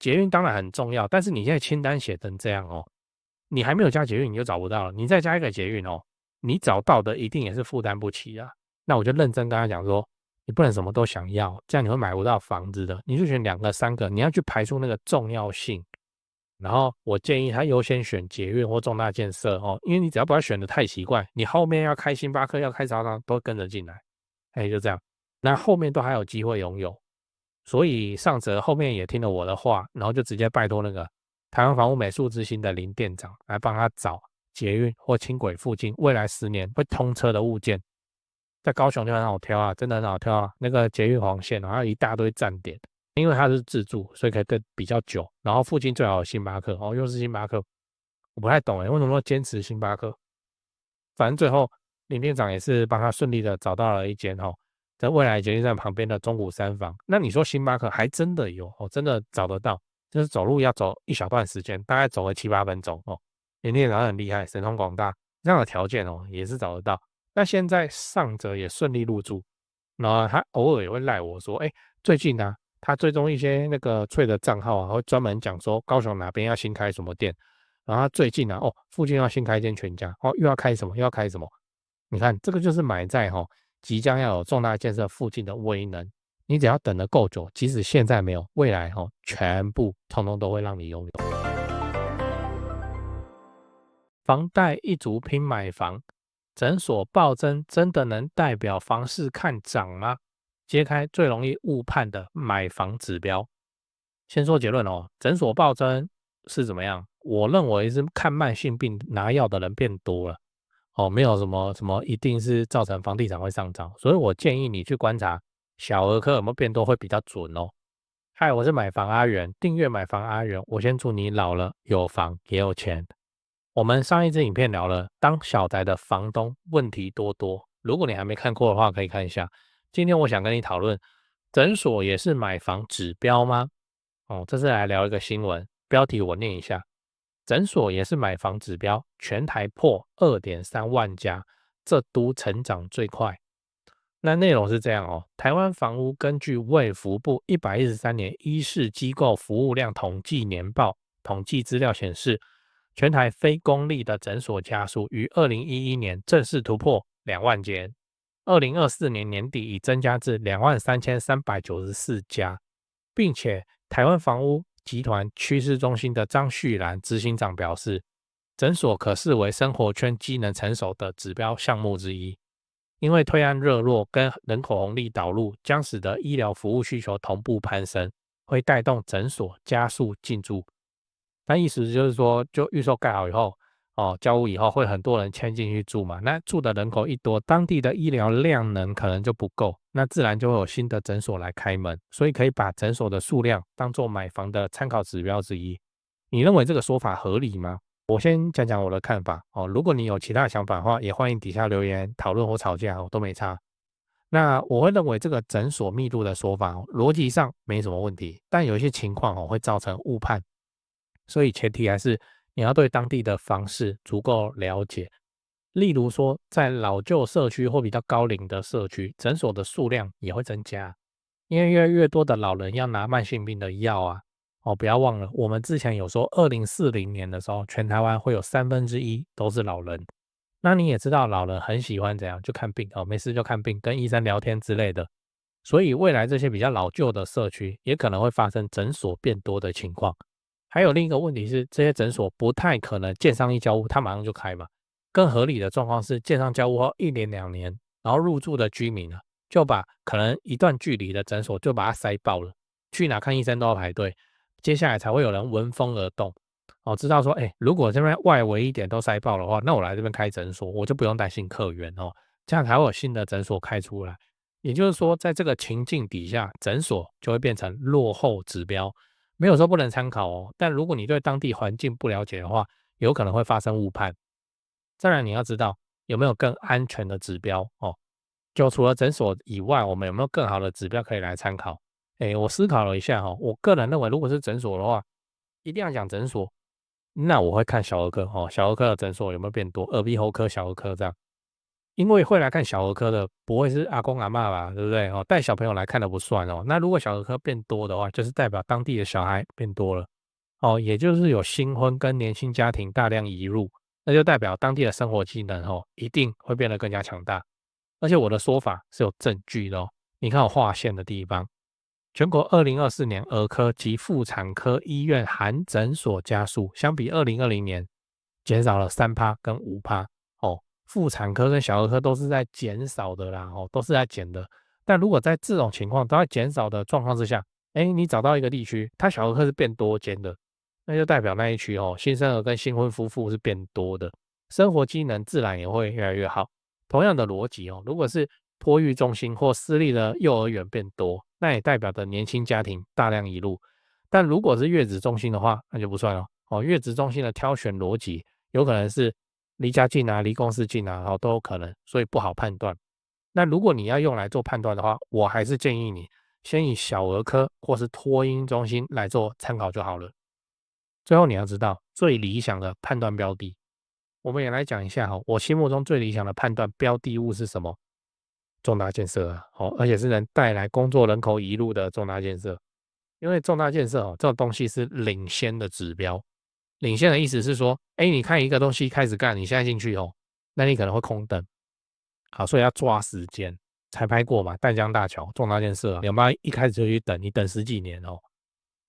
捷运当然很重要，但是你现在清单写成这样哦，你还没有加捷运你就找不到了，你再加一个捷运哦，你找到的一定也是负担不起啊。那我就认真跟他讲说，你不能什么都想要，这样你会买不到房子的，你就选2个3个，你要去排除那个重要性。然后我建议他优先选捷运或重大建设哦，因为你只要把它选的太奇怪，你后面要开星巴克、要开超商都跟着进来，哎，就这样，那后面都还有机会拥有。所以上泽后面也听了我的话，然后就直接拜托那个台湾房屋美术之星的林店长来帮他找捷运或轻轨附近未来10年会通车的物件，在高雄就很好挑啊，真的很好挑啊。那个捷运黄线还有一大堆站点，因为它是自助，所以可以更比较久。然后附近最好有星巴克哦，又是星巴克，我不太懂为什么要坚持星巴克？反正最后林店长也是帮他顺利的找到了一间哦，在未来捷运站旁边的中古三房。那你说星巴克还真的有哦，真的找得到，就是走路要走一小段时间，大概走个7、8分钟哦。林店长很厉害，神通广大，这样的条件哦也是找得到。那现在上泽也顺利入住，然后他偶尔也会赖我说，哎，最近啊，他追踪一些那个翠的账号啊，会专门讲说高雄哪边要新开什么店，然后他最近啊，哦，附近要新开一间全家，哦，又要开什么，又要开什么，你看这个就是买在即将要有重大建设附近的威能，你只要等得够久，即使现在没有，未来全部通通都会让你拥有。房贷一族拼买房，诊所暴增真的能代表房市看涨吗？揭开最容易误判的买房指标。先说结论哦，诊所暴增是怎么样？我认为是看慢性病拿药的人变多了哦，没有什么什么一定是造成房地产会上涨，所以我建议你去观察小儿科有没有变多会比较准哦。嗨，我是买房阿元，订阅买房阿元，我先祝你老了有房也有钱。我们上一支影片聊了当小宅的房东问题多多，如果你还没看过的话，可以看一下。今天我想跟你讨论，诊所也是买房指标吗？哦，这次来聊一个新闻，标题我念一下：诊所也是买房指标，全台破2.3万家，这都成长最快。那内容是这样哦，台湾房屋根据卫福部113年医事机构服务量统计年报统计资料显示，全台非公立的诊所家数于2011年正式突破2万间，2024年年底已增加至23394家，并且台湾房屋集团趋势中心的张旭然执行长表示，诊所可视为生活圈机能成熟的指标项目之一。因为推案热络跟人口红利导入，将使得医疗服务需求同步攀升，会带动诊所加速进驻。那意思就是说，就预售盖好以后，哦，交屋以后会很多人迁进去住嘛，那住的人口一多，当地的医疗量能可能就不够，那自然就会有新的诊所来开门，所以可以把诊所的数量当做买房的参考指标之一。你认为这个说法合理吗？我先讲讲我的看法哦，如果你有其他的想法的话，也欢迎底下留言讨论或吵架，我都没差。那我会认为这个诊所密度的说法逻辑上没什么问题，但有一些情况会造成误判，所以前提还是你要对当地的房市足够了解。例如说，在老旧社区或比较高龄的社区，诊所的数量也会增加，因为越来越多的老人要拿慢性病的药啊。哦，不要忘了，我们之前有说2040年的时候，全台湾会有1/3都是老人。那你也知道，老人很喜欢怎样，就看病哦，没事就看病，跟医生聊天之类的。所以未来这些比较老旧的社区，也可能会发生诊所变多的情况。还有另一个问题是，这些诊所不太可能建商一交屋，它马上就开嘛。更合理的状况是，建商交屋后1年2年，然后入住的居民就把可能一段距离的诊所就把它塞爆了，去哪看医生都要排队，接下来才会有人闻风而动。哦，知道说，哎，如果这边外围一点都塞爆的话，那我来这边开诊所，我就不用担心客源哦，这样才会有新的诊所开出来。也就是说，在这个情境底下，诊所就会变成落后指标，没有说不能参考哦。但如果你对当地环境不了解的话，有可能会发生误判。再来，你要知道有没有更安全的指标哦。就除了诊所以外，我们有没有更好的指标可以来参考？哎，我思考了一下我个人认为，如果是诊所的话，一定要讲诊所，那我会看小儿科哦，小儿科的诊所有没有变多，耳鼻喉科、小儿科这样。因为会来看小儿科的不会是阿公阿嬷吧，对不对？哦，带小朋友来看的不算哦。那如果小儿科变多的话，就是代表当地的小孩变多了哦，也就是有新婚跟年轻家庭大量移入，那就代表当地的生活技能哦一定会变得更加强大。而且我的说法是有证据的哦，你看我划线的地方，全国2024年儿科及妇产科医院含诊所家数，相比2020年减少了3%跟5%。哦，妇产科跟小儿科都是在减少的啦，哦，都是在减的。但如果在这种情况都在减少的状况之下，哎，你找到一个地区，它小儿科是变多间的，那就代表那一区哦，新生儿跟新婚夫妇是变多的，生活机能自然也会越来越好。同样的逻辑哦，如果是托育中心或私立的幼儿园变多，那也代表着年轻家庭大量移入。但如果是月子中心的话，那就不算了哦。月子中心的挑选逻辑有可能是离家近啊、离公司近啊，哦都有可能，所以不好判断。那如果你要用来做判断的话，我还是建议你先以小儿科或是托婴中心来做参考就好了。最后你要知道最理想的判断标的，我们也来讲一下哈，我心目中最理想的判断标的物是什么？重大建设啊，哦，而且是能带来工作人口移入的重大建设。因为重大建设哦，这种东西是领先的指标。领先的意思是说，哎，你看一个东西开始干，你现在进去哦，那你可能会空等。好，所以要抓时间。才拍过嘛，淡江大桥重大建设啊，你要不要一开始就去等？你等十几年哦。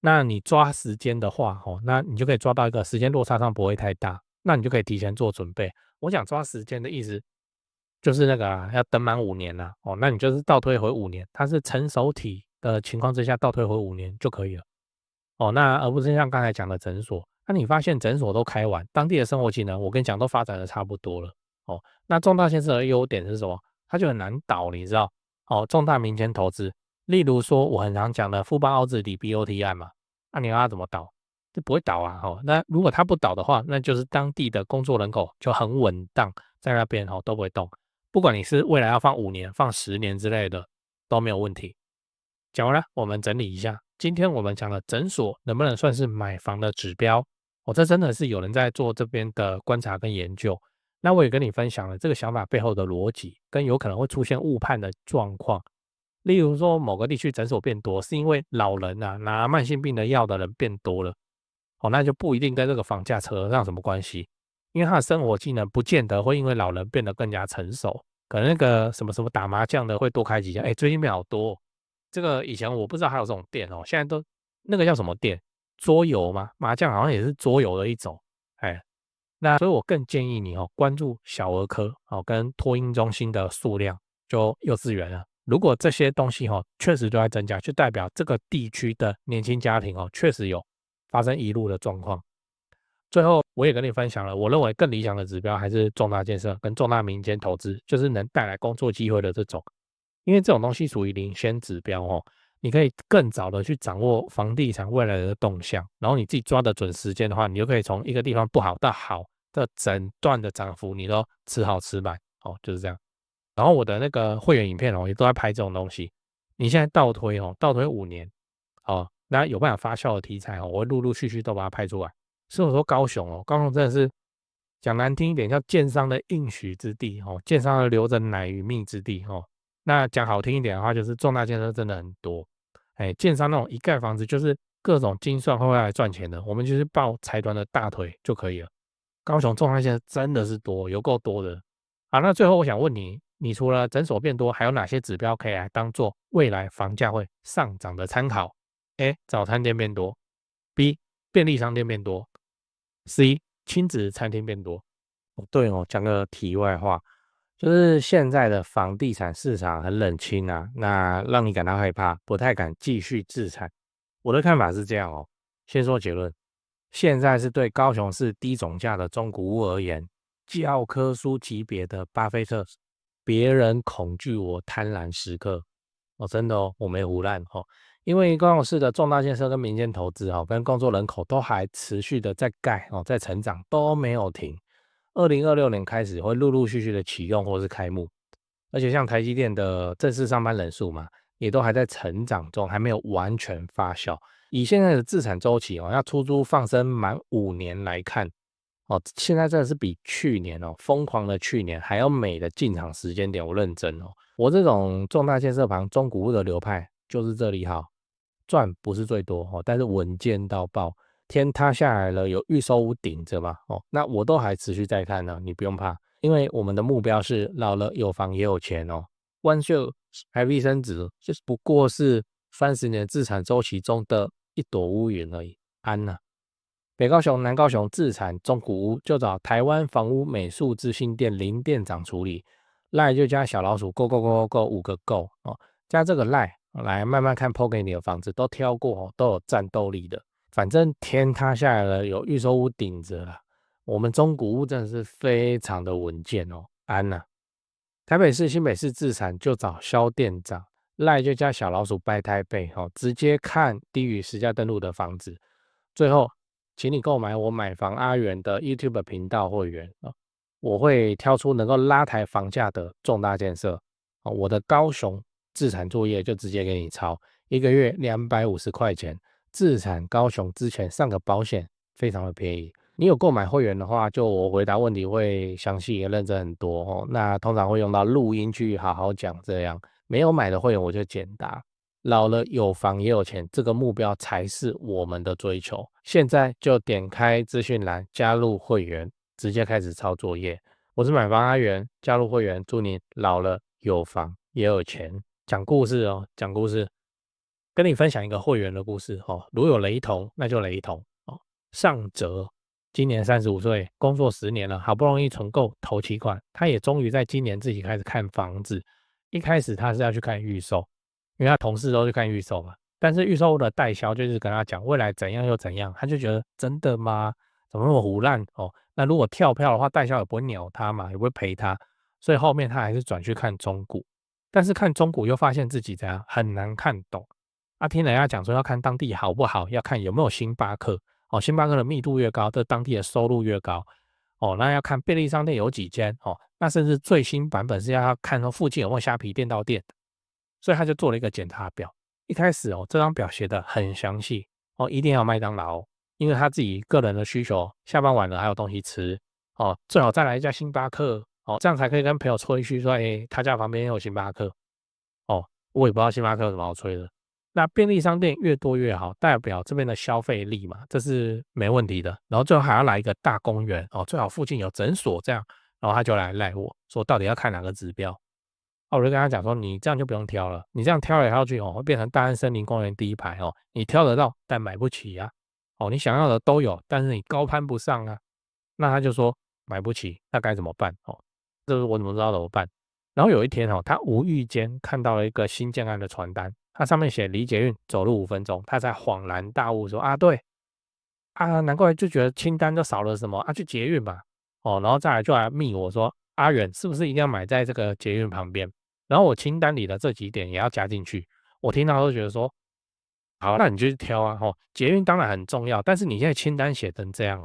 那你抓时间的话，哦，那你就可以抓到一个时间落差上不会太大，那你就可以提前做准备。我想抓时间的意思，就是那个啊，要等满5年啦，哦，那你就是倒推回5年，它是成熟体的情况之下倒推回5年就可以了。哦，那而不是像刚才讲的诊所，那你发现诊所都开完，当地的生活技能，我跟你讲都发展的差不多了。哦，那重大建设的优点是什么？它就很难倒，你知道？哦，重大民间投资，例如说我很常讲的富邦凹子底 BOT 案嘛，那你要它怎么倒？就不会倒啊。哦，那如果它不倒的话，那就是当地的工作人口就很稳当，在那边哦都不会动，不管你是未来要放5年、放10年之类的都没有问题。讲完了，我们整理一下，今天我们讲的诊所能不能算是买房的指标？哦，这真的是有人在做这边的观察跟研究。那我也跟你分享了这个想法背后的逻辑，跟有可能会出现误判的状况。例如说，某个地区诊所变多，是因为老人啊拿慢性病的药的人变多了，哦，那就不一定跟这个房价扯上什么关系，因为他的生活技能不见得会因为老人变得更加成熟，可能那个什么什么打麻将的会多开几家，哎，最近变好多哦。这个以前我不知道还有这种店哦，现在都那个叫什么店？桌游吗？麻将好像也是桌游的一种，哎，那所以我更建议你哦，关注小儿科哦跟托婴中心的数量，就幼稚园了。如果这些东西哦确实都在增加，就代表这个地区的年轻家庭哦确实有发生移入的状况。最后我也跟你分享了，我认为更理想的指标还是重大建设跟重大民间投资，就是能带来工作机会的这种。因为这种东西属于领先指标哦，你可以更早的去掌握房地产未来的动向，然后你自己抓得准时间的话，你就可以从一个地方不好到好的整段的涨幅，你都吃好吃满哦，就是这样。然后我的那个会员影片哦，也都在拍这种东西。你现在倒推哦，倒推5年哦，那有办法发酵的题材哦，我会陆陆续续都把它拍出来。所以我说高雄哦，高雄真的是讲难听一点，叫建商的应许之地哦，建商的留着奶与蜜之地哦。那讲好听一点的话，就是重大建设真的很多。哎，建商那种一盖房子就是各种精算会来赚钱的，我们就是抱财团的大腿就可以了。高雄重大建设真的是多，有够多的。好，那最后我想问你，你除了诊所变多，还有哪些指标可以来当做未来房价会上涨的参考？A. 早餐店变多，B. 便利商店变多，C. 亲子餐厅变多。哦，对哦，讲个题外话，就是现在的房地产市场很冷清啊，那让你感到害怕，不太敢继续自产。我的看法是这样哦，先说结论，现在是对高雄市低总价的中古屋而言，教科书级别的巴菲特，别人恐惧我贪婪时刻。哦，真的哦，我没胡乱哦，因为高雄市的重大建设跟民间投资哦，跟工作人口都还持续的在盖哦，在成长，都没有停。2026年开始会陆陆续续的启用或是开幕，而且像台积电的正式上班人数嘛，也都还在成长中，还没有完全发酵。以现在的自产周期哦，要出租放生满5年来看，现在真的是比去年疯狂的去年还要美的进场时间点，我认真我这种重大建设盘中古屋的流派就是这里好，赚不是最多但是稳健到爆，天塌下来了有预售屋顶着嘛那我都还持续在看呢，你不用怕，因为我们的目标是老了有房也有钱万秀还必升值，就是不过是30年自产周期中的一朵乌云而已，安呐。北高雄、南高雄自产中古屋，就找台湾房屋美术资讯店林店长处理。赖就加小老鼠 Go Go Go Go 5个 Go 加这个赖来慢慢看 PO 给你的房子都挑过都有战斗力的。反正天塌下来了，有预售屋顶着了。我们中古屋真的是非常的稳健安呐。台北市、新北市自产就找肖店长，赖就加小老鼠拜台北直接看低于实价登录的房子。最后，请你购买我买房阿元的 YouTube 频道会员我会挑出能够拉抬房价的重大建设我的高雄自产作业就直接给你抄，1个月250块钱，自产高雄之前上个保险非常的便宜。你有购买会员的话，就我回答问题会详细也认真很多那通常会用到录音去好好讲这样。没有买的会员我就简答。老了有房也有钱，这个目标才是我们的追求。现在就点开资讯栏加入会员，直接开始抄作业。我是买房阿元，加入会员，祝你老了有房也有钱。讲故事讲故事，跟你分享一个会员的故事如有雷同，那就雷同上哲今年35岁，工作10年了，好不容易存够头期款，他也终于在今年自己开始看房子。一开始他是要去看预售，因为他同事都去看预售嘛，但是预售屋的代销就是跟他讲未来怎样又怎样，他就觉得真的吗？怎么那么胡乱那如果跳票的话，代销也不会鸟他嘛，也不会赔他，所以后面他还是转去看中古，但是看中古又发现自己怎样很难看懂听人家讲说要看当地好不好，要看有没有星巴克星巴克的密度越高，这当地的收入越高那要看便利商店有几间那甚至最新版本是要看说附近有没有虾皮店到店，所以他就做了一个检查表。一开始这张表写的很详细一定要麦当劳因为他自己个人的需求，下班晚了还有东西吃最好再来一家星巴克这样才可以跟朋友吹嘘说他家旁边有星巴克我也不知道星巴克有什么好吹的。那便利商店越多越好，代表这边的消费力嘛，这是没问题的。然后最后还要来一个大公园最好附近有诊所这样，然后他就来赖我说到底要看哪个指标我就跟他讲说，你这样就不用挑了，你这样挑来挑去会变成大安森林公园第一排你挑得到，但买不起啊你想要的都有，但是你高攀不上啊。那他就说买不起，那该怎么办这是我怎么知道怎么办？然后有一天他无意间看到了一个新建案的传单，它上面写离捷运走路5分钟，他才恍然大悟说对难怪就觉得清单都少了什么去捷运吧然后再来就来密我说阿远是不是一定要买在这个捷运旁边？然后我清单里的这几点也要加进去。我听到都觉得说，好，那你就去挑捷运当然很重要，但是你现在清单写成这样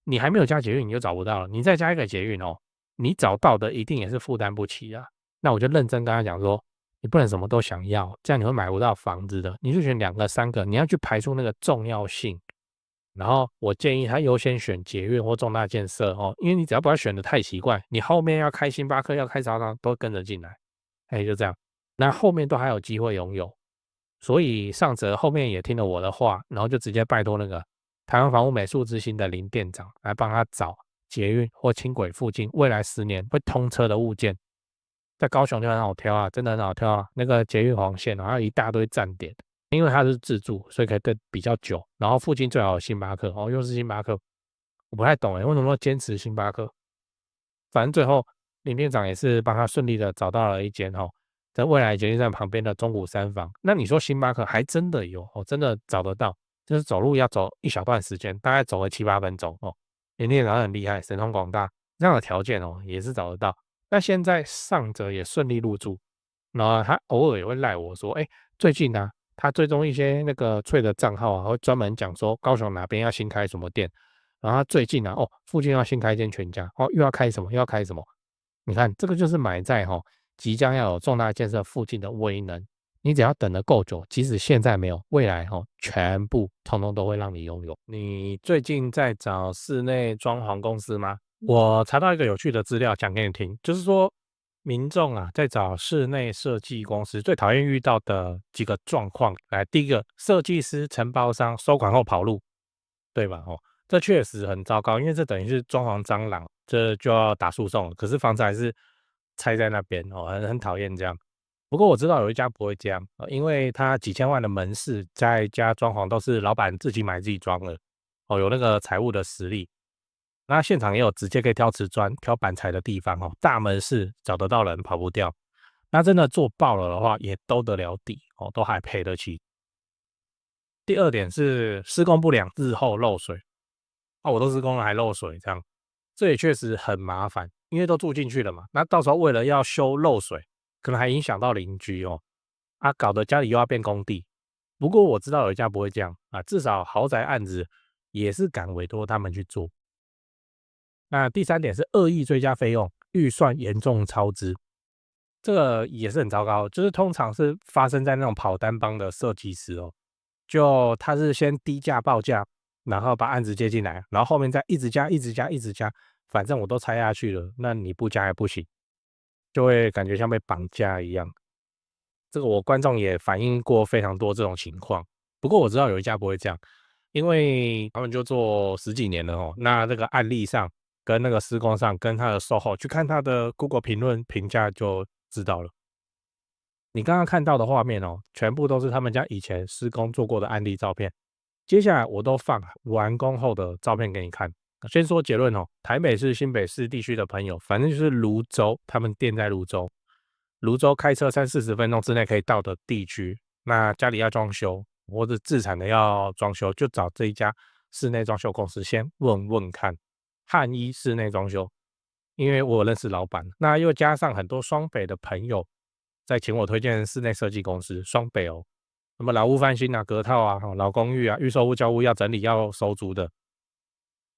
你还没有加捷运你就找不到了，你再加一个捷运你找到的一定也是负担不起啊。那我就认真跟他讲说，你不能什么都想要，这样你会买不到房子的，你就选2个3个，你要去排除那个重要性。然后我建议他优先选捷运或重大建设因为你只要不要选的太奇怪，你后面要开星巴克要开超商都跟着进来就这样，那后面都还有机会拥有。所以上泽后面也听了我的话，然后就直接拜托那个台湾房屋美术之星的林店长来帮他找捷运或轻轨附近未来10年会通车的物件。在高雄就很好挑啊，真的很好挑啊，那个捷运黄线还有一大堆站点，因为它是自住，所以可以等比较久。然后附近最好有星巴克又是星巴克，我不太懂为什么要坚持星巴克。反正最后林店长也是帮他顺利的找到了一间在未来捷运站旁边的中古3房。那你说星巴克还真的有真的找得到，就是走路要走一小段时间，大概走个7、8分钟林店长很厉害，神通广大，这样的条件也是找得到。那现在上泽也顺利入住，然后他偶尔也会赖我说，最近他追踪一些那个脆的账号会专门讲说高雄哪边要新开什么店，然后他最近附近要新开一间全家又要开什么又要开什么。你看这个就是买在即将要有重大建设附近的威能。你只要等得够久，即使现在没有，未来全部通通都会让你拥有。你最近在找室内装潢公司吗？我查到一个有趣的资料，讲给你听，就是说民众啊在找室内设计公司最讨厌遇到的几个状况。来，第一个，设计师、承包商收款后跑路，对吧？这确实很糟糕，因为这等于是装潢蟑螂，这就要打诉讼了。可是房子还是拆在那边很讨厌这样。不过我知道有一家不会这样，因为他几千万的门市，在家装潢都是老板自己买自己装的，有那个财务的实力。那现场也有直接可以挑瓷砖、挑板材的地方大门市找得到人，跑不掉。那真的做爆了的话，也兜得了底都还赔得起。第二点是施工不良，日后漏水。我都施工了还漏水，这样这也确实很麻烦，因为都住进去了嘛。那到时候为了要修漏水，可能还影响到邻居搞得家里又要变工地。不过我知道有一家不会这样至少豪宅案子也是敢委托他们去做。那第三点是恶意追加费用，预算严重超支，这个也是很糟糕。就是通常是发生在那种跑单帮的设计师就他是先低价报价，然后把案子接进来，然后后面再一直加、一直加、一直加，反正我都拆下去了，那你不加也不行，就会感觉像被绑架一样。这个我观众也反映过非常多这种情况。不过我知道有一家不会这样，因为他们就做十几年了那这个案例上跟那个施工上跟他的售后去看他的 Google 评论评价就知道了。你刚刚看到的画面全部都是他们家以前施工做过的案例照片。接下来我都放完工后的照片给你看。先说结论台北市、新北市地区的朋友，反正就是泸州，他们店在泸州，泸州开车30-40分钟之内可以到的地区，那家里要装修或者自产的要装修，就找这一家室内装修公司先问问看。汉一室内装修，因为我认识老板，那又加上很多双北的朋友在请我推荐室内设计公司，双北什么老屋翻新隔套老公寓预售屋交屋要整理要收租的，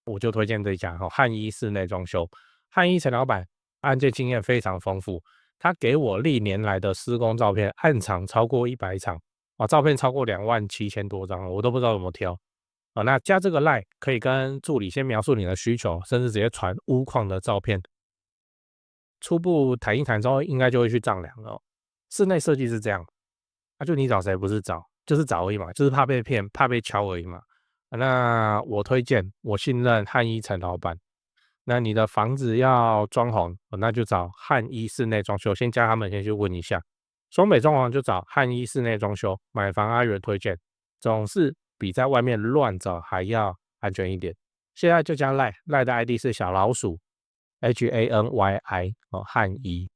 我就推荐这一家汉一室内装修。汉一陈老板案件经验非常丰富，他给我历年来的施工照片，案场超过100场照片超过27000多张，我都不知道怎么挑那加这个 LINE 可以跟助理先描述你的需求，甚至直接传屋况的照片，初步谈一谈之后应该就会去丈量了室内设计是这样就你找谁不是找，就是找而已嘛，就是怕被骗，怕被敲而已嘛。那我推荐，我信任汉一陈老板。那你的房子要装潢那就找汉一室内装修，先加他们先去问一下。双北装潢就找汉一室内装修，买房阿元推荐，总是比在外面乱找还要安全一点。现在就加赖的 ID 是小老鼠HANYI汉一。